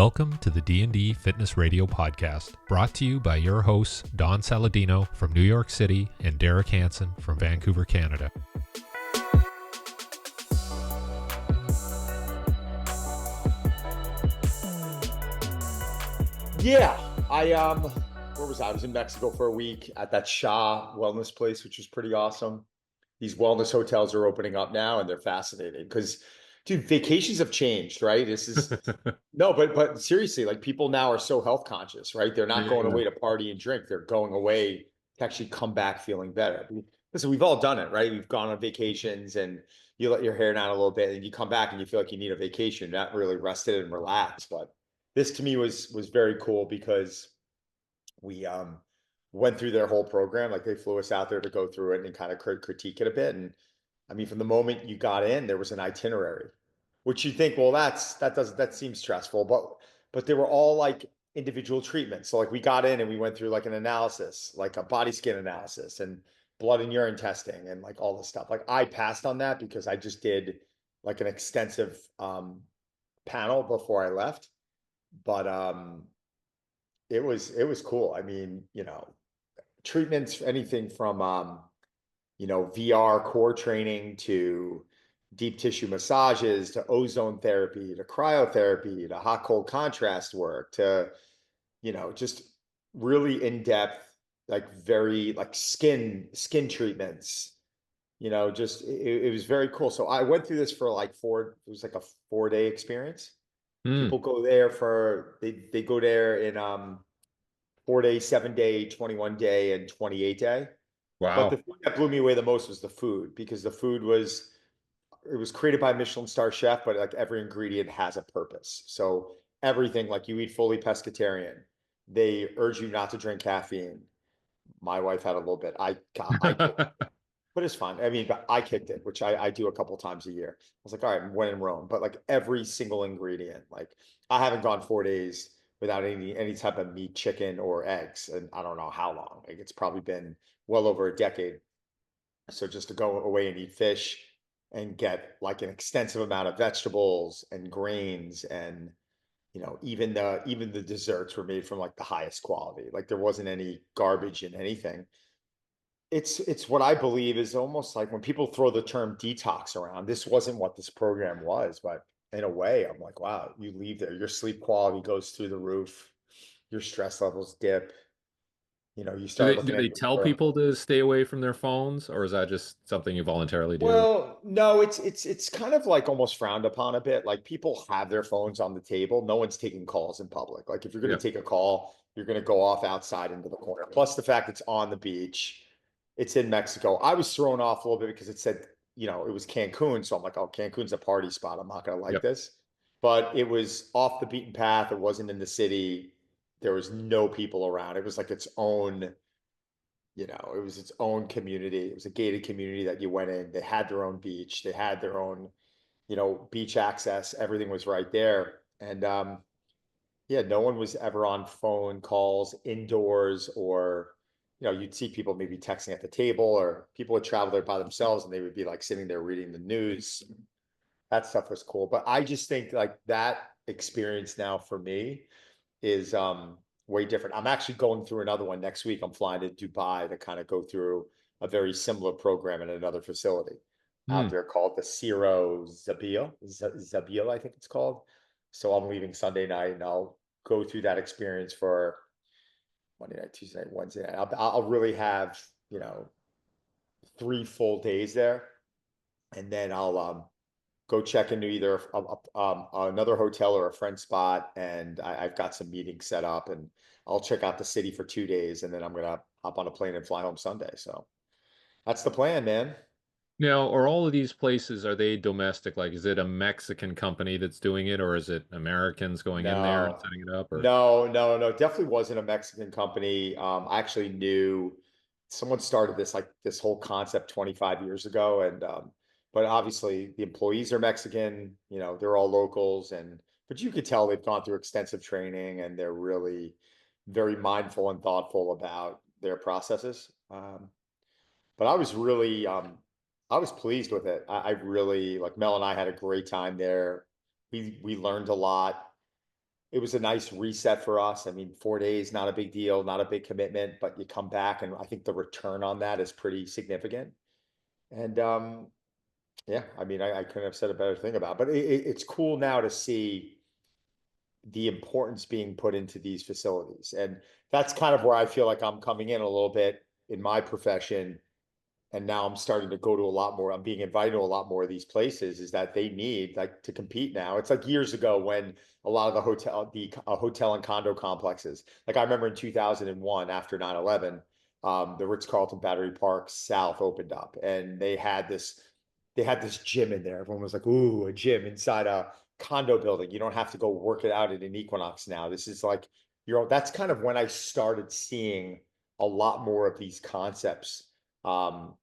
Welcome to the D&D Fitness Radio podcast, brought to you by your hosts Don Saladino from New York City and Derek Hansen from Vancouver, Canada. Yeah, where was I? I was in Mexico for a week at that Shah wellness place, which was pretty awesome. These wellness hotels are opening up now, and they're fascinating because, dude, vacations have changed, right? This is no, but seriously, like people now are so health conscious, right? They're not going away to party and drink. They're going away to actually come back feeling better. Listen, we've all done it, right? We've gone on vacations and you let your hair down a little bit and you come back and you feel like you need a vacation, not really rested and relaxed. But this to me was very cool because we went through their whole program. Like they flew us out there to go through it and kind of critique it a bit. And I mean, from the moment you got in, there was an itinerary, which you think, well, that seems stressful, but they were all like individual treatments. So like we got in and we went through like an analysis, like a body scan analysis and blood and urine testing and like all this stuff. Like I passed on that because I just did like an extensive panel before I left. But it was cool. I mean, treatments, anything from VR core training to deep tissue massages to ozone therapy to cryotherapy to hot cold contrast work to just really in-depth, like very like skin treatments. Just it was very cool. So I went through this for like it was like a 4-day experience. People go there they go there in 4-day, 7-day, 21-day, and 28-day. But Wow. the thing that blew me away the most was the food, because the food was created by a Michelin star chef, but like every ingredient has a purpose. So everything, like you eat fully pescatarian. They urge you not to drink caffeine. My wife had a little bit. But it's fine. I mean, I kicked it, which I do a couple times a year. I was like, all right, when in Rome. But like every single ingredient, like I haven't gone 4 days without any type of meat, chicken, or eggs, and I don't know how long. Like it's probably been well over a decade. So just to go away and eat fish and get like an extensive amount of vegetables and grains and even the desserts were made from like the highest quality. Like there wasn't any garbage in anything. It's what I believe is almost like when people throw the term detox around, this wasn't what this program was, but in a way, I'm like, wow, you leave there, your sleep quality goes through the roof, your stress levels dip, you Do start they do looking they at tell your. people to stay away from their phones, or is that just something you voluntarily do? Well, no, it's kind of like almost frowned upon a bit. Like people have their phones on the table. No one's taking calls in public. Like if you're going Yeah. to take a call, you're going to go off outside into the corner. Plus the fact it's on the beach, it's in Mexico. I was thrown off a little bit because it said, it was Cancun. So I'm like, oh, Cancun's a party spot. I'm not going to like Yep. this. But it was off the beaten path. It wasn't in the city. There was no people around. It was like its own it was its own community. It was a gated community that you went in. They had their own beach. They had their own, beach access. Everything was right there. And yeah, no one was ever on phone calls indoors or, you'd see people maybe texting at the table, or people would travel there by themselves and they would be like sitting there reading the news. That stuff was cool. But I just think like that experience now for me is way different. I'm actually going through another one next week. I'm flying to Dubai to kind of go through a very similar program in another facility out Hmm. there called the Ciro Zabil, I think it's called. So I'm leaving Sunday night and I'll go through that experience for Monday night, Tuesday night, Wednesday night. I'll really have, 3 full days there. And then I'll go check into either another hotel or a friend spot, and I've got some meetings set up, and I'll check out the city for 2 days, and then I'm gonna hop on a plane and fly home Sunday. So that's the plan, man. Now, are all of these places, are they domestic? Like, is it a Mexican company that's doing it, or is it Americans going in there and No, setting it up? Or no. Definitely wasn't a Mexican company. I actually knew someone started this whole concept 25 years ago, and but obviously the employees are Mexican. They're all locals, but you could tell they've gone through extensive training and they're really very mindful and thoughtful about their processes. But I was pleased with it. I really like Mel and I had a great time there. We learned a lot. it was a nice reset for us. I mean, 4 days, not a big deal, not a big commitment, but you come back and I think the return on that is pretty significant. And yeah, I mean, I couldn't have said a better thing about it, but it's cool now to see the importance being put into these facilities. And that's kind of where I feel like I'm coming in a little bit in my profession. And now I'm starting to go to a lot more. I'm being invited to a lot more of these places, is that they need like to compete now. It's like years ago when a lot of the hotel and condo complexes, like I remember in 2001 after 9/11, the Ritz-Carlton Battery Park South opened up and they had this gym in there. Everyone was like, ooh, a gym inside a condo building. You don't have to go work it out at an Equinox now. This is like, that's kind of when I started seeing a lot more of these concepts um,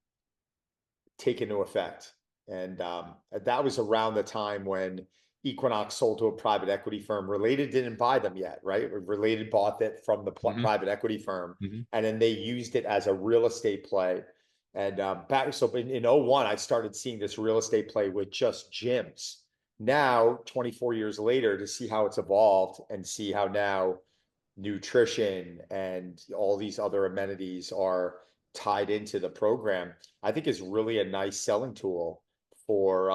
take into effect. And that was around the time when Equinox sold to a private equity firm. Related didn't buy them yet, right? Related bought it from the private equity firm, and then they used it as a real estate play. And back so in 01, I started seeing this real estate play with just gyms. Now, 24 years later, to see how it's evolved and see how now nutrition and all these other amenities are tied into the program, I think is really a nice selling tool for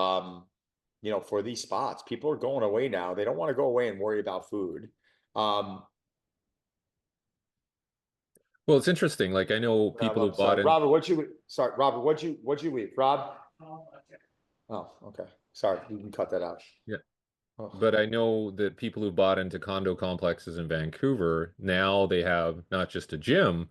for these spots. People are going away now. They don't want to go away and worry about food. Well, it's interesting. Like I know people who I'm bought sorry, in. Robert, Robert, what'd you leave? Rob? Oh, okay. Sorry, you can cut that out. Yeah. Oh. But I know that people who bought into condo complexes in Vancouver, now they have not just a gym,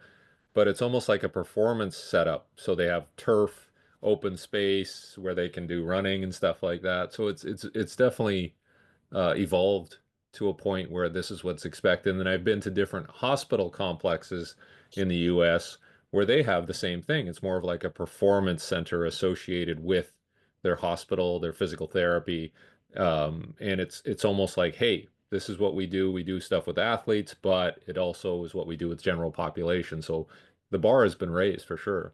but it's almost like a performance setup. So they have turf, open space where they can do running and stuff like that. So it's definitely evolved to a point where this is what's expected. And I've been to different hospital complexes in the US where they have the same thing. It's more of like a performance center associated with their hospital, their physical therapy. And it's almost like, hey, this is what we do. We do stuff with athletes, but it also is what we do with general population. So the bar has been raised for sure.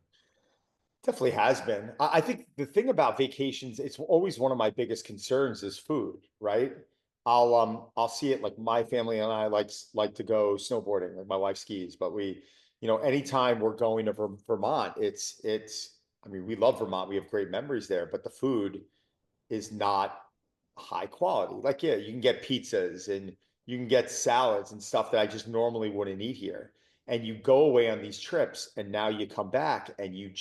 Definitely has been. I think the thing about vacations, it's always one of my biggest concerns is food, right? I'll see it like my family and I like to go snowboarding, like my wife skis, but anytime we're going to Vermont, it's I mean, we love Vermont. We have great memories there, but the food is not high quality. Like, yeah, you can get pizzas and you can get salads and stuff that I just normally wouldn't eat here. And you go away on these trips and now you come back and you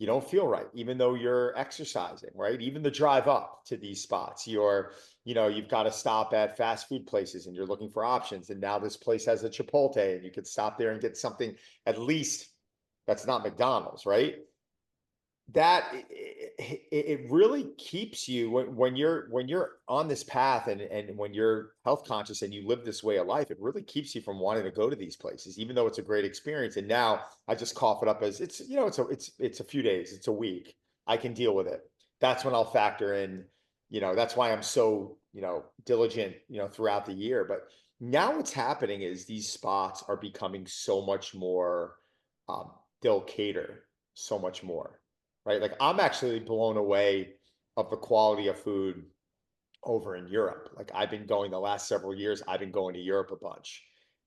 don't feel right, even though you're exercising, right? Even the drive up to these spots, you've got to stop at fast food places and you're looking for options. And now this place has a Chipotle and you could stop there and get something at least that's not McDonald's, right? That it really keeps you when you're on this path and when you're health conscious and you live this way of life, it really keeps you from wanting to go to these places, even though it's a great experience. And now I just cough it up as it's a few days, it's a week. I can deal with it. That's when I'll factor in, that's why I'm so, diligent, throughout the year. But now what's happening is these spots are becoming so much more, they'll cater so much more, right? Like I'm actually blown away of the quality of food over in Europe. Like I've been going the last several years, I've been going to Europe a bunch,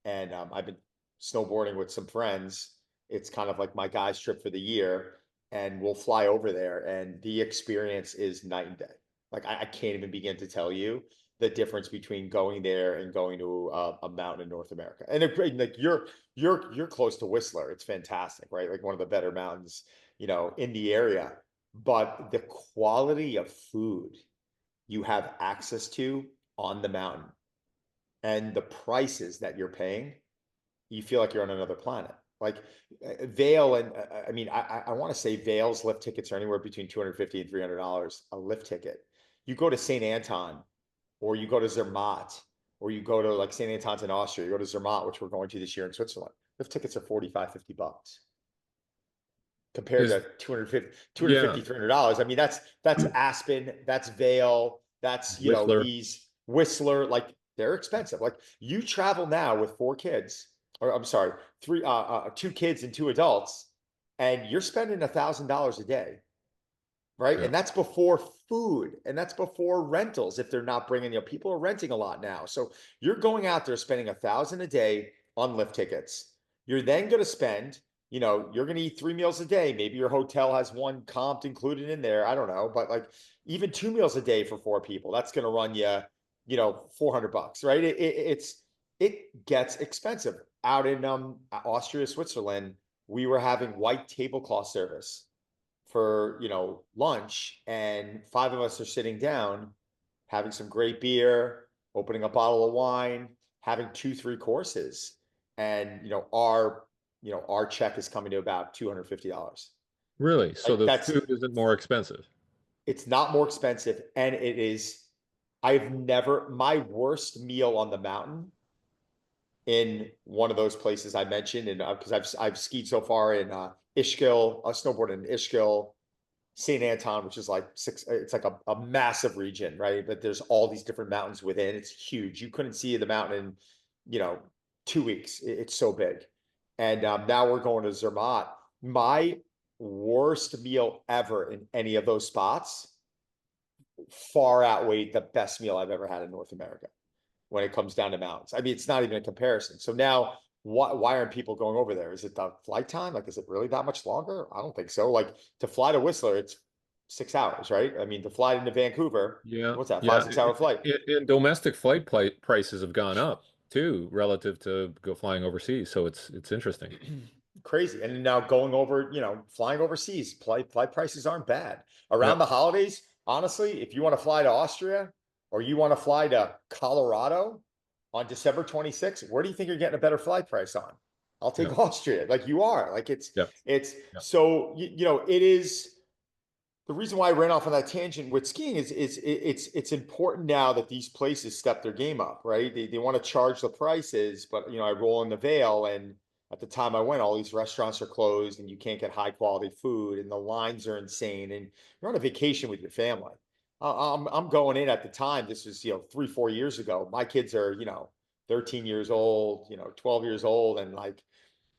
and I've been snowboarding with some friends. It's kind of like my guys' trip for the year, and we'll fly over there, and the experience is night and day. Like I can't even begin to tell you the difference between going there and going to a mountain in North America. And like you're close to Whistler. It's fantastic, right? Like one of the better mountains, in the area. But the quality of food you have access to on the mountain and the prices that you're paying, you feel like you're on another planet. Like Vail, and I mean, I want to say Vail's lift tickets are anywhere between $250 and $300 a lift ticket. You go to St. Anton, or you go to Zermatt, or you go to like St. Anton's in Austria, you go to Zermatt, which we're going to this year in Switzerland. Lift tickets are 45, $50 compared Is to 250, yeah, $300. I mean, that's Aspen, that's Vail, that's, Whistler. these Whistler, like they're expensive. Like you travel now with 4 kids, or I'm sorry, 2 kids and 2 adults, and you're spending $1,000 a day right? Yeah. And that's before food, and that's before rentals. If they're not bringing, people are renting a lot now. So you're going out there spending 1,000 a day on lift tickets. You're then going to spend, you're going to eat 3 meals a day. Maybe your hotel has one comped included in there. I don't know, but like even 2 meals a day for 4 people, that's going to run you, $400, right? It gets expensive. Out in Austria, Switzerland, we were having white tablecloth service for lunch, and 5 of us are sitting down having some great beer, opening a bottle of wine, having 2 3 courses, and our check is coming to about $250. Really? So Like the that's food isn't more expensive? It's not more expensive, and it is. I've never My worst meal on the mountain in one of those places I mentioned, and because I've skied so far in Ischgl, snowboarded in Ischgl, St. Anton, which is like it's like a massive region, right? But there's all these different mountains within. It's huge. You couldn't see the mountain in, 2 weeks. It's so big. And now we're going to Zermatt. My worst meal ever in any of those spots far outweighed the best meal I've ever had in North America when it comes down to mountains. I mean, it's not even a comparison. So now, why aren't people going over there? Is it the flight time? Like, is it really that much longer? I don't think so. Like, to fly to Whistler, it's 6 hours, right? I mean, to fly into Vancouver, Yeah. what's that? Yeah. 5 6 hour flight. And domestic flight prices have gone up too, relative to go flying overseas. So it's interesting. Crazy. And now going over, flying overseas, flight prices aren't bad. Around Yep. the holidays, honestly, if you want to fly to Austria or you want to fly to Colorado on December 26th, where do you think you're getting a better flight price on? I'll take Yep. Austria. Like you are. Like Yep. Yep. so it is. The reason why I ran off on that tangent with skiing is it's important now that these places step their game up, right? They want to charge the prices, but I roll in the Vale, and at the time I went, all these restaurants are closed and you can't get high quality food and the lines are insane, and you're on a vacation with your family. I'm going in at the time. This was 3 4 years ago. My kids are 13 years old, 12 years old, and like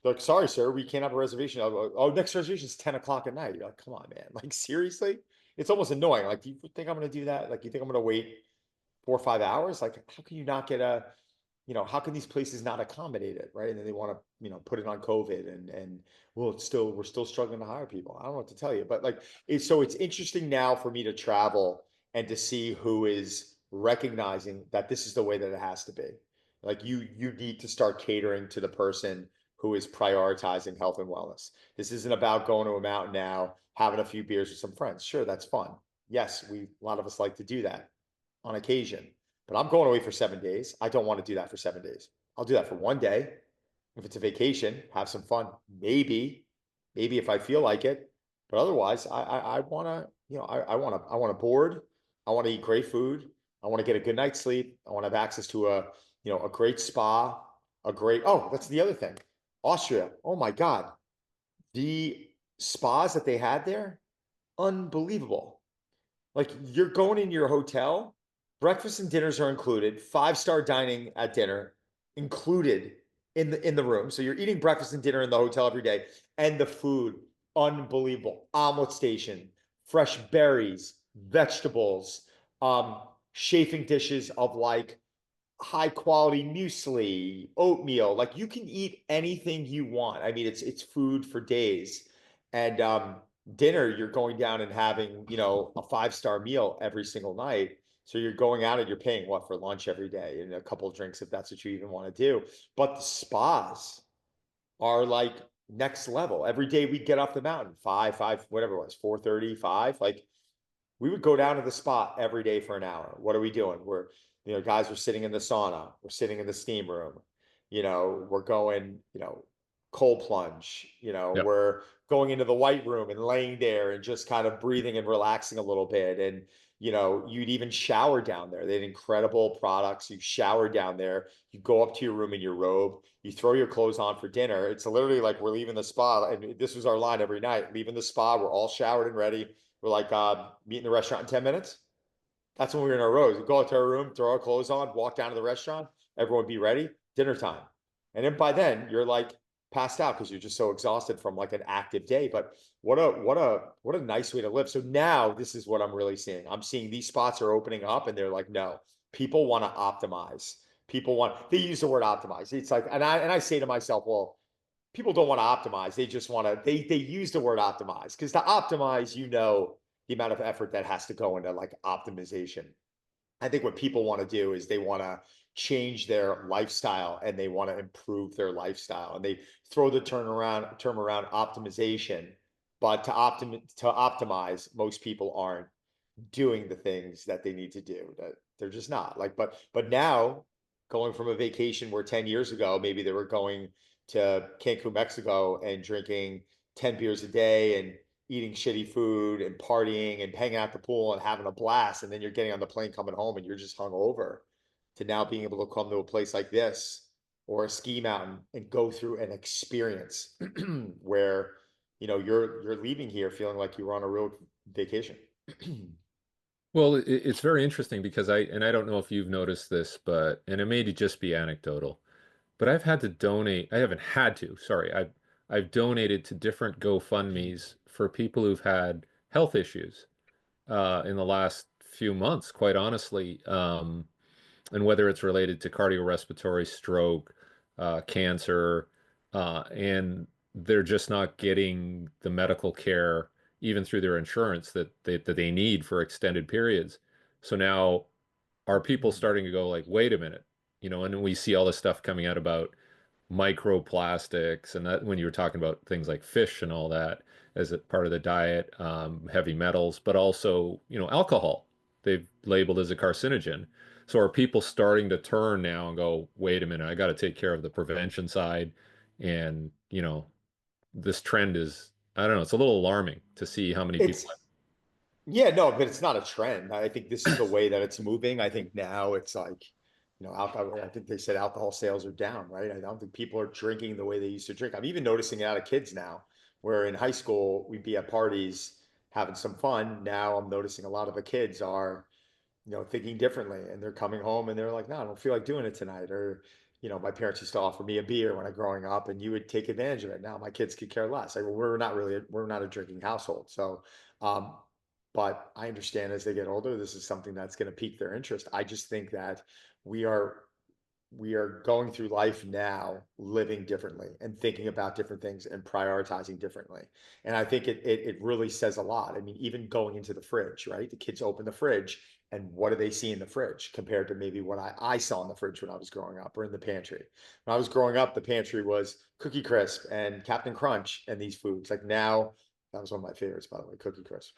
they're like, sorry, sir, we can't have a reservation. Oh, next reservation is 10 o'clock at night. You're like, come on, man. Like, seriously? It's almost annoying. Like, do you think I'm going to do that? Like, you think I'm going to wait 4 or 5 hours? Like, how can you not get how can these places not accommodate it? Right. And then they want to, put it on COVID, and well, we're still struggling to hire people. I don't know what to tell you, but like, it's interesting now for me to travel and to see who is recognizing that this is the way that it has to be. Like, you need to start catering to the person who is prioritizing health and wellness. This isn't about going to a mountain now, having a few beers with some friends. Sure, that's fun. Yes, a lot of us like to do that on occasion, but I'm going away for 7 days. I don't want to do that for 7 days. I'll do that for one day. If it's a vacation, have some fun. Maybe if I feel like it, but otherwise, I want to, I want to board. I want to eat great food. I want to get a good night's sleep. I want to have access to a great spa, oh, that's the other thing. Austria. Oh my God. The spas that they had there, unbelievable. Like, you're going in your hotel, breakfast and dinners are included, 5-star dining at dinner included in the room. So you're eating breakfast and dinner in the hotel every day, and the food, unbelievable. Omelet station, fresh berries, vegetables, chafing dishes of like high quality muesli, oatmeal. Like, you can eat anything you want. I mean, it's food for days. And dinner, you're going down and having, a 5-star meal every single night. So you're going out and you're paying what for lunch every day, and a couple of drinks if that's what you even want to do. But the spas are like next level. Every day we get off the mountain, five, whatever it was, 4:30, 5. Like, we would go down to the spot every day for an hour. What are we doing? Guys are sitting in the sauna. We're sitting in the steam room. We're going, cold plunge. Yep. We're going into the white room and laying there and just kind of breathing and relaxing a little bit. And, you'd even shower down there. They had incredible products. You shower down there. You go up to your room in your robe. You throw your clothes on for dinner. It's literally like we're leaving the spa. And this was our line every night. Leaving the spa, we're all showered and ready. We're like, meet in the restaurant in 10 minutes. That's when we were in our rows. We go out to our room, throw our clothes on, walk down to the restaurant. Everyone be ready. Dinner time. And then by then, you're like passed out because you're just so exhausted from like an active day. But what a nice way to live. So now this is what I'm really seeing. I'm seeing these spots are opening up and they're like, no, people want to optimize. They use the word optimize. It's like, and I say to myself, well, people don't want to optimize. They just want to, they use the word optimize because to optimize, the amount of effort that has to go into like optimization. I think what people want to do is they want to change their lifestyle and they want to improve their lifestyle and they throw the term around optimization, but to optimize, most people aren't doing the things that they need to do. That they're just not like, but now going from a vacation where 10 years ago maybe they were going to Cancun, Mexico and drinking 10 beers a day and eating shitty food and partying and hanging out at the pool and having a blast. And then you're getting on the plane coming home and you're just hungover to now being able to come to a place like this or a ski mountain and go through an experience where, you're leaving here feeling like you were on a real vacation. Well, it's very interesting because I don't know if you've noticed this, and it may just be anecdotal, but I've had to donate. I haven't had to, sorry. I've donated to different GoFundMe's for people who've had health issues in the last few months, quite honestly. And whether it's related to cardiorespiratory stroke, cancer, and they're just not getting the medical care even through their insurance that they need for extended periods. So now are people starting to go like, wait a minute, and we see all this stuff coming out about microplastics and that when you were talking about things like fish and all that as a part of the diet, heavy metals, but also, alcohol they've labeled as a carcinogen. So are people starting to turn now and go, wait a minute, I got to take care of the prevention side? And, this trend is, I don't know, it's a little alarming to see how many people. It's Yeah, no, but it's not a trend. I think this is the way that it's moving. I think now it's like, alcohol, I think they said alcohol sales are down, right? I don't think people are drinking the way they used to drink. I'm even noticing it out of kids now, where in high school we'd be at parties having some fun. Now I'm noticing a lot of the kids are thinking differently and they're coming home and they're like, no, I don't feel like doing it tonight. Or, my parents used to offer me a beer when I was growing up and you would take advantage of it. Now my kids could care less. Like, well, we're not a drinking household. So, um, but I understand as they get older, this is something that's going to pique their interest. I just think that we are we are going through life now living differently and thinking about different things and prioritizing differently. And I think it really says a lot. I mean, even going into the fridge, right? The kids open the fridge and what do they see in the fridge compared to maybe what I saw in the fridge when I was growing up or in the pantry. When I was growing up, the pantry was Cookie Crisp and Captain Crunch and these foods. Like now, that was one of my favorites, by the way, Cookie Crisp.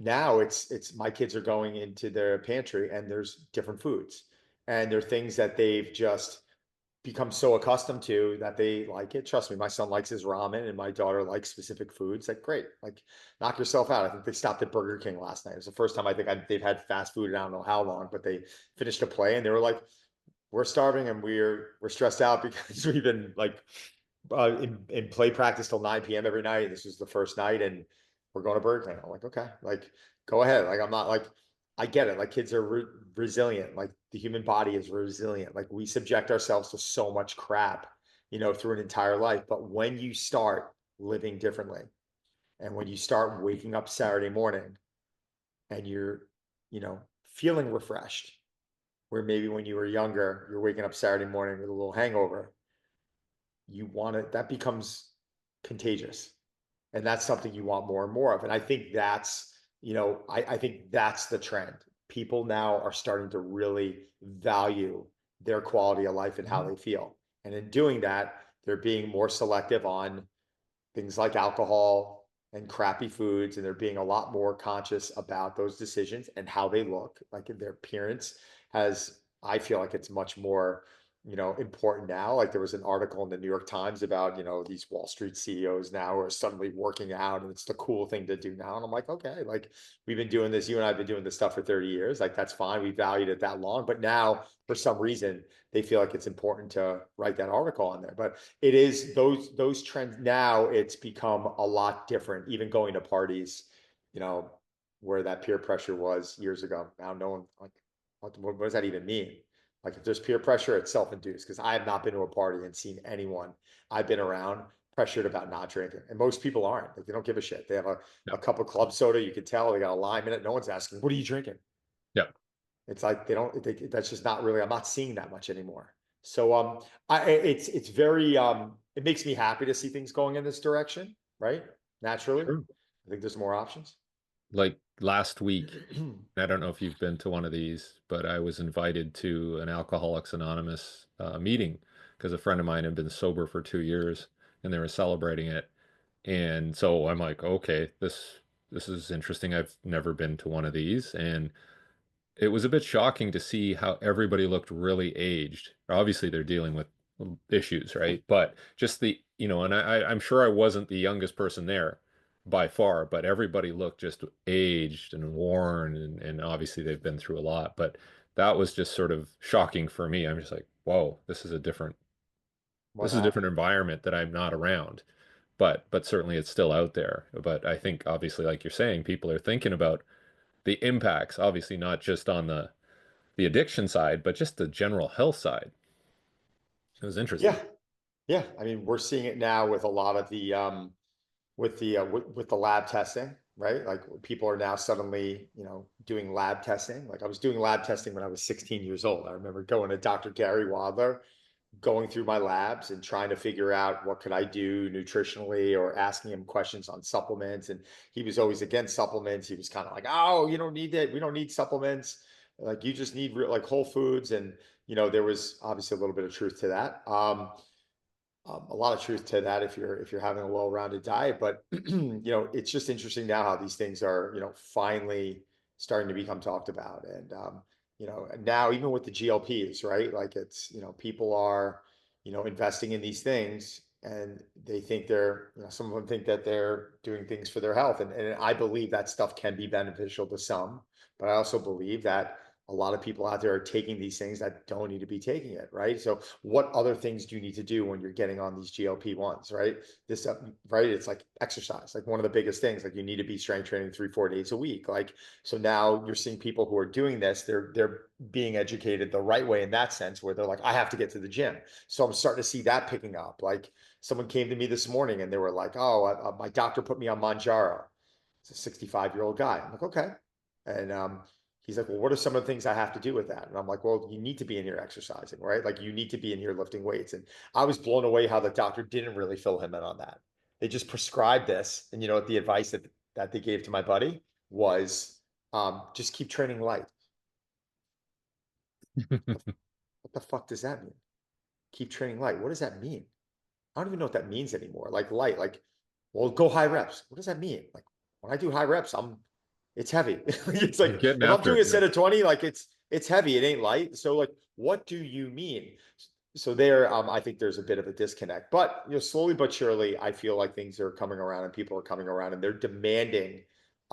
Now it's my kids are going into their pantry and there's different foods and there are things that they've just become so accustomed to that they like it. Trust me, my son likes his ramen and my daughter likes specific foods. Like, great, like knock yourself out. I think they stopped at Burger King last night. It was the first time I think they've had fast food in I don't know how long, but they finished a play and they were like, we're starving and we're stressed out because we've been like in play practice till 9 p.m. every night. This was the first night and we're going to Burger King. I'm like, okay, like go ahead. Like, I'm not like, I get it. Like kids are resilient. Like the human body is resilient. Like we subject ourselves to so much crap, through an entire life. But when you start living differently and when you start waking up Saturday morning and you're, feeling refreshed, where maybe when you were younger, you're waking up Saturday morning with a little hangover, you want it, that becomes contagious. And that's something you want more and more of. And I think that's, I think that's the trend. People now are starting to really value their quality of life and how they feel. And in doing that, they're being more selective on things like alcohol and crappy foods. And they're being a lot more conscious about those decisions and how they look. Like their appearance I feel like it's much more important now. Like there was an article in the New York Times about, these Wall Street CEOs now are suddenly working out and it's the cool thing to do now. And I'm like, okay, like we've been doing this, you and I have been doing this stuff for 30 years. Like that's fine. We valued it that long, but now for some reason they feel like it's important to write that article on there. But it is those trends now, it's become a lot different, even going to parties, where that peer pressure was years ago. Now no one like, what does that even mean? Like if there's peer pressure, it's self-induced because I have not been to a party and seen anyone I've been around pressured about not drinking. And most people aren't. Like they don't give a shit. They have Yeah. a cup of club soda. You can tell they got a lime in it. No one's asking, what are you drinking? Yeah. It's like that's just not really, I'm not seeing that much anymore. So it's very it makes me happy to see things going in this direction, right? Naturally. True. I think there's more options. Like last week, I don't know if you've been to one of these, but I was invited to an Alcoholics Anonymous meeting because a friend of mine had been sober for 2 years and they were celebrating it. And so I'm like, okay, this is interesting. I've never been to one of these, and it was a bit shocking to see how everybody looked really aged. Obviously, they're dealing with issues, right? But just and I'm sure I wasn't the youngest person there by far, but everybody looked just aged and worn, and obviously they've been through a lot. But that was just sort of shocking for me. I'm just like, whoa, What this is a different happened? environment that I'm not around. But certainly it's still out there. But I think obviously, like you're saying, people are thinking about the impacts, obviously not just on the addiction side, but just the general health side. It was Yeah. interesting. Yeah. I mean, we're seeing it now with a lot of the with the lab testing, right? Like people are now suddenly, doing lab testing. Like I was doing lab testing when I was 16 years old. I remember going to Dr. Gary Wadler, going through my labs and trying to figure out what could I do nutritionally or asking him questions on supplements. And he was always against supplements. He was kind of like, oh, you don't need that. We don't need supplements. Like you just need like whole foods. And, there was obviously a little bit of truth to that. A lot of truth to that if you're having a well-rounded diet, but it's just interesting now how these things are finally starting to become talked about, and and now even with the GLPs, right? Like it's people are investing in these things, and they think they're some of them think that they're doing things for their health, and I believe that stuff can be beneficial to some, but I also believe that a lot of people out there are taking these things that don't need to be taking it, right? So what other things do you need to do when you're getting on these GLP-1s, right? Right? It's like exercise, like one of the biggest things, like you need to be strength training 3-4 days a week. Like, so now you're seeing people who are doing this, they're being educated the right way in that sense, where they're like, I have to get to the gym. So I'm starting to see that picking up. Like someone came to me this morning and they were like, oh, my doctor put me on Manjaro. It's a 65-year-old guy. I'm like, okay. And he's like, well, what are some of the things I have to do with that? And I'm like, well, you need to be in here exercising, right? Like you need to be in here lifting weights. And I was blown away how the doctor didn't really fill him in on that. They just prescribed this. And the advice that they gave to my buddy was just keep training light. What the fuck does that mean? Keep training light. What does that mean? I don't even know what that means anymore. Like light, like, well, go high reps. What does that mean? Like when I do high reps, it's heavy. It's You're like getting if I'm after doing it. a set of 20, like it's heavy. It ain't light. So like, what do you mean? So there, I think there's a bit of a disconnect. But slowly but surely, I feel like things are coming around and people are coming around and they're demanding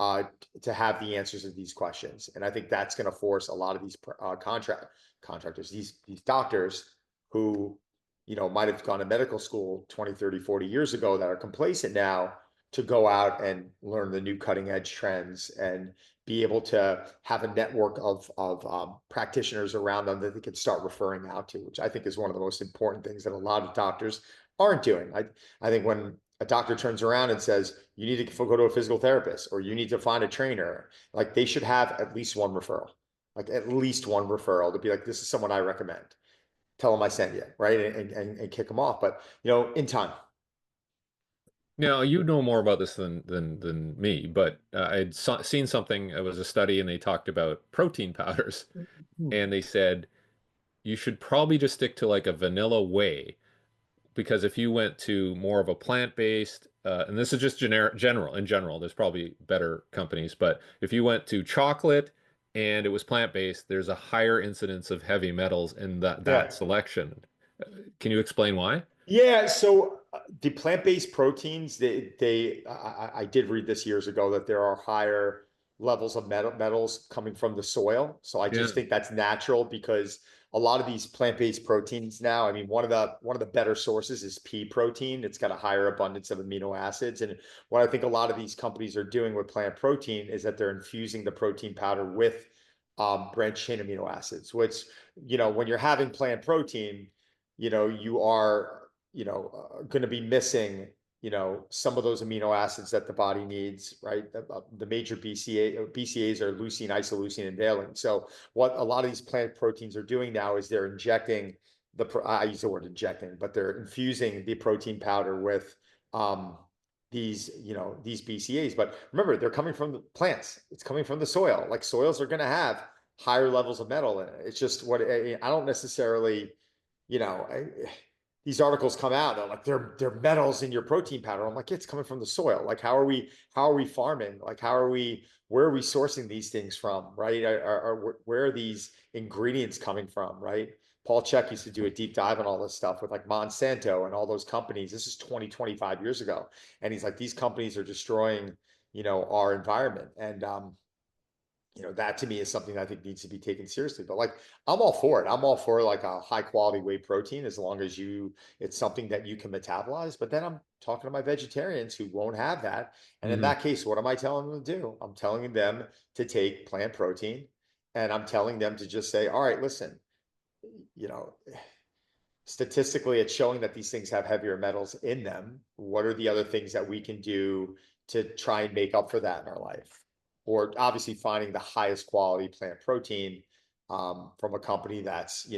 uh, to have the answers to these questions. And I think that's going to force a lot of these contractors, these doctors who might have gone to medical school 20, 30, 40 years ago that are complacent now to go out and learn the new cutting edge trends and be able to have a network of practitioners around them that they can start referring out to, which I think is one of the most important things that a lot of doctors aren't doing. I think when a doctor turns around and says, you need to go to a physical therapist or you need to find a trainer, like they should have at least one referral, like at least one referral to be like, this is someone I recommend. Tell them I sent you, right? And kick them off. But in time. Now, you know more about this than me, but seen something. It was a study, and they talked about protein powders, and they said you should probably just stick to like a vanilla whey because if you went to more of a plant-based, and this is just in general, there's probably better companies, but if you went to chocolate and it was plant-based, there's a higher incidence of heavy metals in that Yeah. selection. Can you explain why? Yeah, so the plant-based proteins, I did read this years ago that there are higher levels of metals coming from the soil. So I Yeah. just think that's natural because a lot of these plant-based proteins now, I mean, one of the better sources is pea protein. It's got a higher abundance of amino acids. And what I think a lot of these companies are doing with plant protein is that they're infusing the protein powder with branched chain amino acids, which, when you're having plant protein, you are, going to be missing, some of those amino acids that the body needs, right? The major BCAs are leucine, isoleucine, and valine. So what a lot of these plant proteins are doing now is they're injecting I use the word injecting, but they're infusing the protein powder with these BCAs. But remember, they're coming from the plants. It's coming from the soil. Like, soils are going to have higher levels of metal in it. It's just what I don't necessarily, these articles come out, they're like, they're metals in your protein powder. I'm like, it's coming from the soil. Like, how are we farming? Like, where are we sourcing these things from? Right? Where are these ingredients coming from? Right? Paul Chek used to do a deep dive on all this stuff with like Monsanto and all those companies. This is 25 years ago. And he's like, these companies are destroying, our environment. And, that to me is something I think needs to be taken seriously. But like, I'm all for it. I'm all for like a high quality whey protein, as long as it's something that you can metabolize. But then I'm talking to my vegetarians who won't have that. And in that case, what am I telling them to do? I'm telling them to take plant protein, and I'm telling them to just say, all right, listen, statistically, it's showing that these things have heavier metals in them. What are the other things that we can do to try and make up for that in our life? Or obviously finding the highest quality plant protein from a company that's,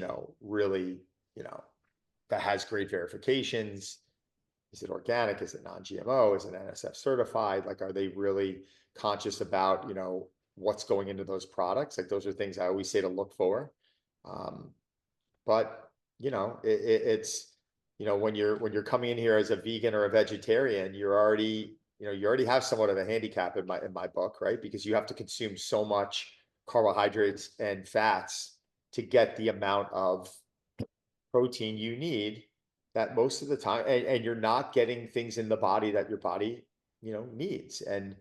really, that has great verifications. Is it organic? Is it non-GMO? Is it NSF certified? Like, are they really conscious about, what's going into those products? Like, those are things I always say to look for. But it's, when you're coming in here as a vegan or a vegetarian, you already have somewhat of a handicap in my book, right? Because you have to consume so much carbohydrates and fats to get the amount of protein you need, that most of the time, and you're not getting things in the body that your body, needs. And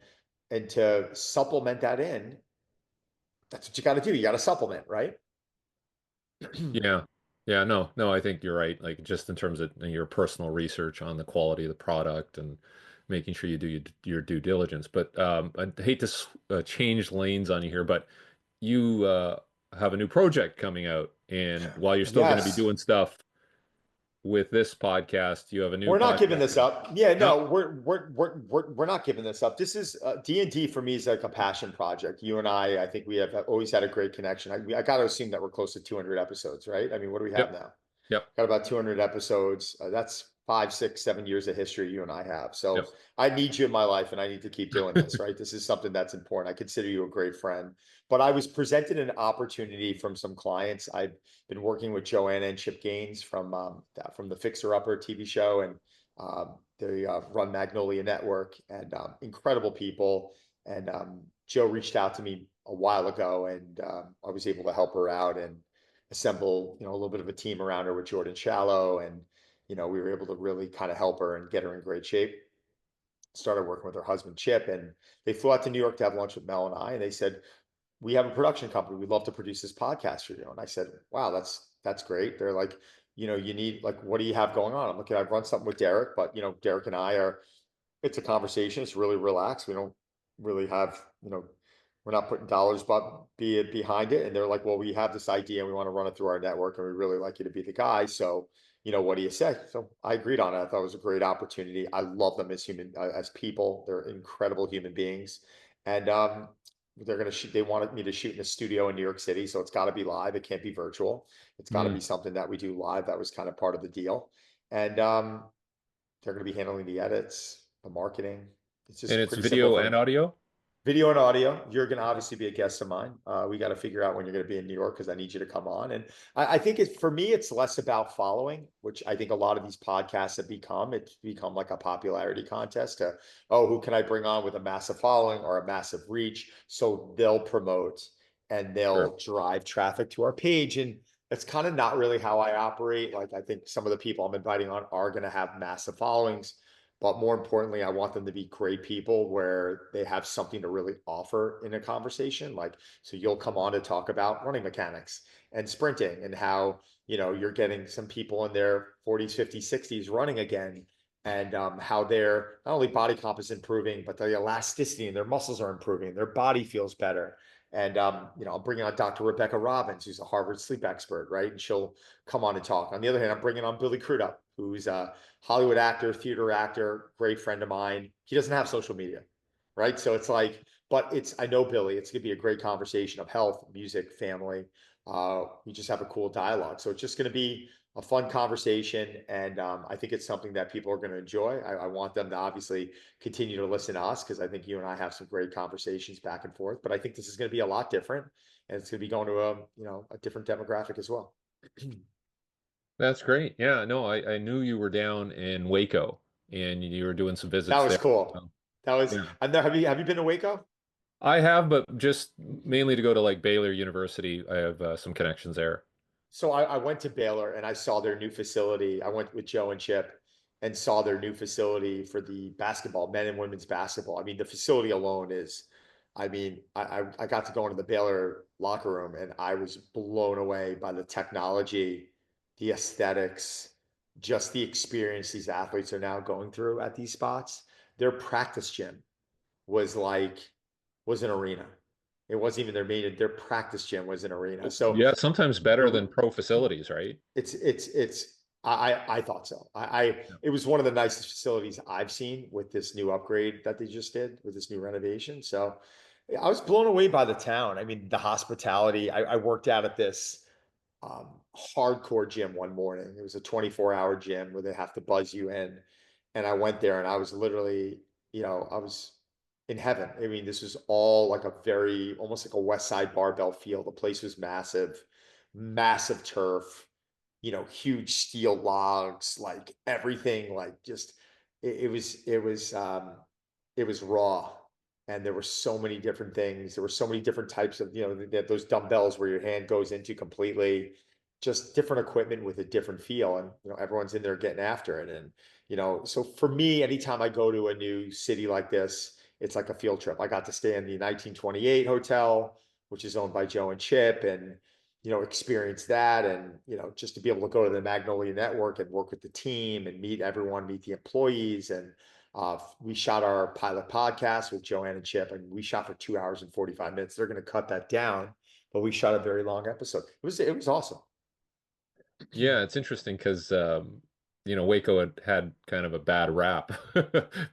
to supplement that in, that's what you got to do. You got to supplement, right? Yeah. Yeah, no, I think you're right. Like, just in terms of your personal research on the quality of the product and making sure you do your due diligence. But I hate to change lanes on you here, but you have a new project coming out, and while you're still going to be Yes. doing stuff with this podcast, you have a new We're not giving podcast. this up. Yeah, No. no, we're not giving this up. This is D&D for me is like a passion project. You and I think we have always had a great connection. I got to assume that we're close to 200 episodes, right? I mean, what do we have Yep. now? Yep. Got about 200 episodes. That's 5, 6, 7 years of history you and I have. So Yep. I need you in my life, and I need to keep doing this, right? This is something that's important. I consider you a great friend. But I was presented an opportunity from some clients. I've been working with Joanna and Chip Gaines from the Fixer Upper TV show, and they run Magnolia Network, and incredible people. And Joe reached out to me a while ago, and I was able to help her out and assemble, a little bit of a team around her with Jordan Shallow. And, we were able to really kind of help her and get her in great shape. Started working with her husband, Chip, and they flew out to New York to have lunch with Mel and I. And they said, we have a production company. We'd love to produce this podcast for you. And I said, wow, that's great. They're like, you need, like, what do you have going on? I'm looking, I've run something with Derek, but, Derek and I it's a conversation. It's really relaxed. We don't really have, we're not putting dollars but be it behind it. And they're like, well, we have this idea and we want to run it through our network, and we really like you to be the guy. So, what do you say? So I agreed on it. I thought it was a great opportunity. I love them as people. They're incredible human beings. And they're going to shoot, they wanted me to shoot in a studio in New York City. So it's got to be live. It can't be virtual. It's got to be something that we do live. That was kind of part of the deal. And they're going to be handling the edits, the marketing. It's And just it's pretty simple video for and me. audio? Video and audio. You're going to obviously be a guest of mine. We got to figure out when you're going to be in New York, because I need you to come on. And I think for me, it's less about following, which I think a lot of these podcasts have become. It's become like a popularity contest to, oh, who can I bring on with a massive following or a massive reach? So they'll promote and they'll drive traffic to our page. And it's kind of not really how I operate. Like, I think some of the people I'm inviting on are going to have massive followings. But more importantly, I want them to be great people where they have something to really offer in a conversation. Like, so you'll come on to talk about running mechanics and sprinting, and how, you're getting some people in their 40s, 50s, 60s running again, and how their not only body comp is improving, but the elasticity and their muscles are improving. Their body feels better. And I'm bringing on Dr. Rebecca Robbins, who's a Harvard sleep expert, right? And she'll come on and talk. On the other hand, I'm bringing on Billy Crudup, who's a Hollywood actor, theater actor, great friend of mine. He doesn't have social media, right? So it's like, but I know Billy. It's gonna be a great conversation of health, music, family. We just have a cool dialogue. So it's just gonna be a fun conversation, and I think it's something that people are going to enjoy. I want them to obviously continue to listen to us because I think you and I have some great conversations back and forth. But I think this is going to be a lot different, and it's going to be going to a different demographic as well. That's great. Yeah, no, I knew you were down in Waco and you were doing some That visits was there. cool. That was. Yeah. I'm there. Have you been to Waco? I have, but just mainly to go to like Baylor University. I have some connections there. So I went to Baylor and I saw their new facility. I went with Joe and Chip and saw their new facility for the basketball, men and women's basketball. I mean, the facility alone is, I mean, I got to go into the Baylor locker room and I was blown away by the technology, the aesthetics, just the experience these athletes are now going through at these spots. Their practice gym was like was an arena. It wasn't even their practice gym was an arena. So Yeah, sometimes better than the pro facilities, right? it's I thought so. Yeah. It was one of the nicest facilities I've seen with this new upgrade that they just did with this new renovation. So yeah, I was blown away by the town. I mean, the hospitality. I worked out at this hardcore gym one morning. It was a 24-hour gym where they have to buzz you in. And I went there and I was literally, I was in heaven. I mean, this was all like almost like a West Side barbell feel. The place was massive, massive turf, huge steel logs, like everything, like just it was raw. And there were so many different things. There were so many different types of, those dumbbells where your hand goes into completely, just different equipment with a different feel. And, everyone's in there getting after it. And, so for me, anytime I go to a new city like this, it's like a field trip. I got to stay in the 1928 hotel, which is owned by Joe and Chip, and experience that, and just to be able to go to the Magnolia Network and work with the team and meet everyone, meet the employees. And we shot our pilot podcast with Joanne and Chip, and we shot for 2 hours and 45 minutes. They're going to cut that down, but we shot a very long episode. It was awesome. Yeah, it's interesting because Waco had kind of a bad rap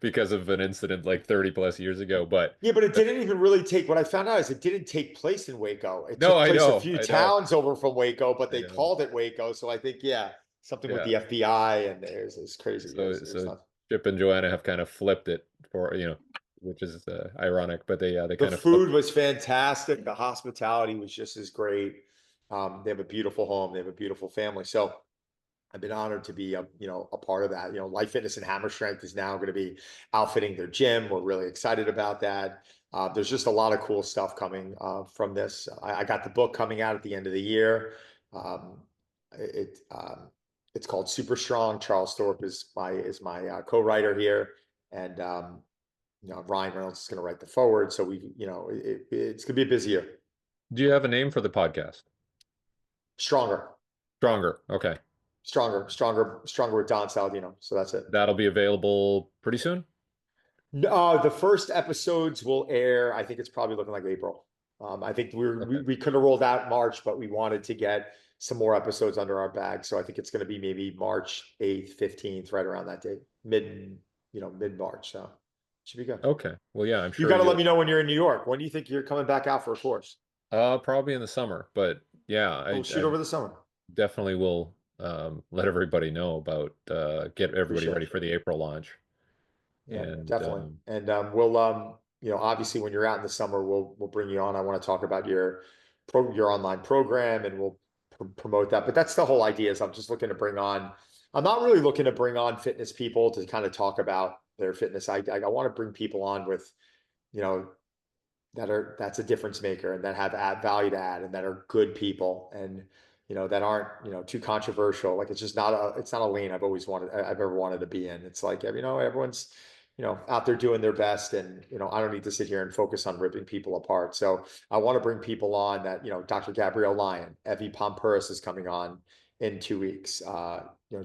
because of an incident like 30 plus years ago. But Yeah, but it didn't even really take. What I found out is it didn't take place in Waco. It no, took I place a know, few I know, towns over from Waco, but I they know. called it Waco. So I think, yeah, something with Yeah. the FBI, and it's crazy. It was So not. Chip and Joanna have kind of flipped it for, which is ironic, but they The kind of flipped. food was fantastic. The hospitality was just as great. They have a beautiful home. They have a beautiful family. So I've been honored to be a part of that. Life Fitness and Hammer Strength is now going to be outfitting their gym. We're really excited about that. There's just a lot of cool stuff coming from this. I got the book coming out at the end of the year. Um, it it's called Super Strong. Charles Thorpe is my co-writer here, and Ryan Reynolds is going to write the forward. So it's going to be a busy year. Do you have a name for the podcast? Stronger, Stronger. Okay. stronger with Don Saladino. So that's it. That'll be available pretty soon. The first episodes will air. I think it's probably looking like April. I think Okay. we could have rolled out March, but we wanted to get some more episodes under our bag. So I think it's going to be maybe March 8th, 15th, right around that date, mid March. So should be good. Okay. Well, yeah, I'm You sure got to let you'll me know when you're in New York. When do you think you're coming back out for a course? probably in the summer, but yeah, We'll shoot I over the summer. definitely will let everybody know about get everybody Appreciate ready it. for the April launch. Yeah, And definitely. And we'll obviously when you're out in the summer, we'll bring you on. I want to talk about your online program, and we'll promote that. But that's the whole idea. Is I'm just looking to bring on. I'm not really looking to bring on fitness people to kind of talk about their fitness. I want to bring people on with, you know, that's a difference maker, and that have value to add, and that are good people, and that aren't too controversial. Like it's not a lane I've ever wanted to be in. It's like everyone's out there doing their best, and I don't need to sit here and focus on ripping people apart. So I want to bring people on that Dr. Gabrielle Lyon, Evie Pompuris is coming on in 2 weeks.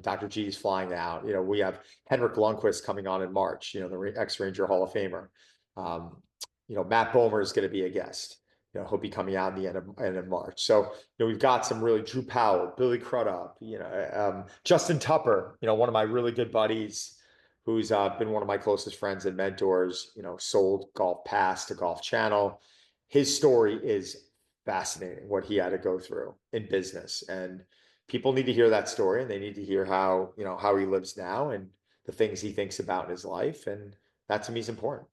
Dr. G is flying out. We have Henrik Lundqvist coming on in March, the ex-Ranger Hall of Famer. Matt Bomer is going to be a guest. he'll be coming out in the end of March. So, we've got some really Drew Powell, Billy Crudup, Justin Tupper, one of my really good buddies who's been one of my closest friends and mentors, sold Golf Pass to Golf Channel. His story is fascinating, what he had to go through in business. And people need to hear that story, and they need to hear how he lives now and the things he thinks about in his life. And that to me is important.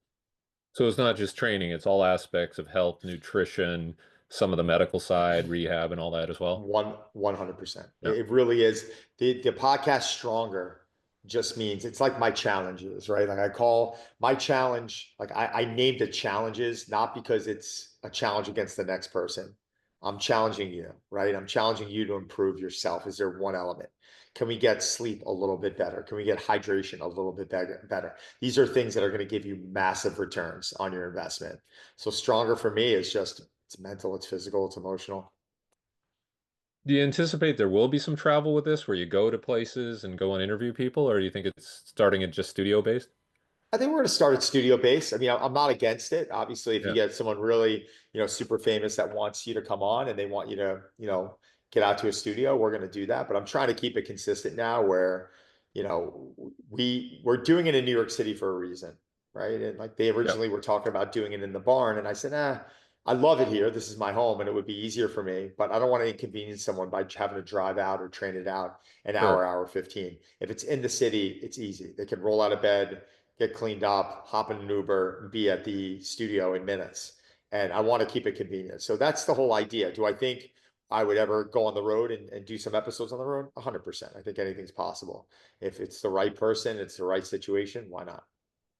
So it's not just training, it's all aspects of health, nutrition, some of the medical side, rehab, and all that as well. 100%. Yeah. It really is. The podcast Stronger just means it's like my challenges, right? Like I call my challenge, like I named it challenges, not because it's a challenge against the next person. I'm challenging you, right? I'm challenging you to improve yourself. Is there one element? Can we get sleep a little bit better? Can we get hydration a little bit better? These are things that are going to give you massive returns on your investment. So Stronger for me is just, it's mental, it's physical, it's emotional. Do you anticipate there will be some travel with this where you go to places and go and interview people, or do you think it's starting at just studio based? I think we're going to start at studio based. I mean, I'm not against it. Obviously, if you Yeah, get someone really, super famous that wants you to come on and they want you to, get out to a studio, we're going to do that. But I'm trying to keep it consistent now where, we're doing it in New York City for a reason, right? And like they yeah, originally were talking about doing it in the barn. And I said, I love it here. This is my home and it would be easier for me, but I don't want to inconvenience someone by having to drive out or train it out an sure. hour 15. If it's in the city, it's easy. They can roll out of bed, get cleaned up, hop in an Uber, and be at the studio in minutes. And I want to keep it convenient. So that's the whole idea. Do I think I would ever go on the road and do some episodes on the road? 100%. I think anything's possible. If it's the right person, it's the right situation, why not?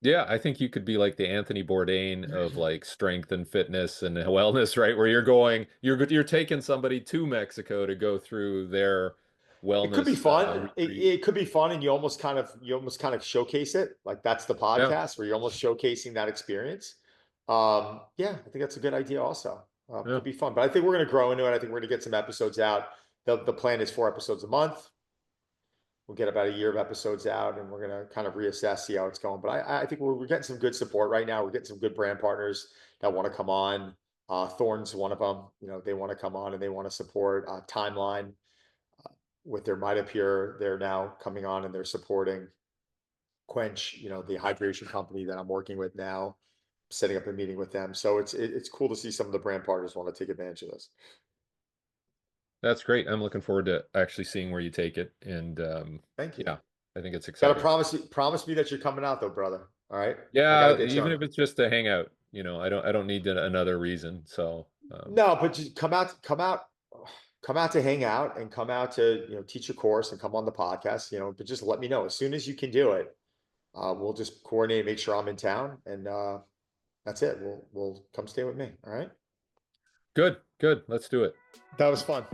Yeah, I think you could be like the Anthony Bourdain of like strength and fitness and wellness, right? Where you're taking somebody to Mexico to go through their It could be wellness fun. retreat. It could be fun, and you almost kind of showcase it. Like that's the Yeah, podcast where you're almost showcasing that experience. Yeah, I think that's a good idea. Also, yeah. could be fun. But I think we're going to grow into it. I think we're going to get some episodes out. The plan is 4 episodes a month. We'll get about a year of episodes out, and we're going to kind of reassess, see how it's going. But I think we're getting some good support right now. We're getting some good brand partners that want to come on. Thorn's one of them. They want to come on and they want to support. Timeline with their MitoPure, they're now coming on and they're supporting Quench, the hydration company that I'm working with now, setting up a meeting with them. So it's cool to see some of the brand partners want to take advantage of this. That's great. I'm looking forward to actually seeing where you take it. And Thank you. yeah, I think it's Gotta exciting. promise me that you're coming out though, brother. All right. I gotta Yeah, get you even on. if it's just to hang out, I don't need another reason. So No, but just come out to hang out and come out to, teach a course and come on the podcast, but just let me know as soon as you can do it. We'll just coordinate, make sure I'm in town, and that's it. We'll come stay with me. All right. good, good. Let's do it. That was fun.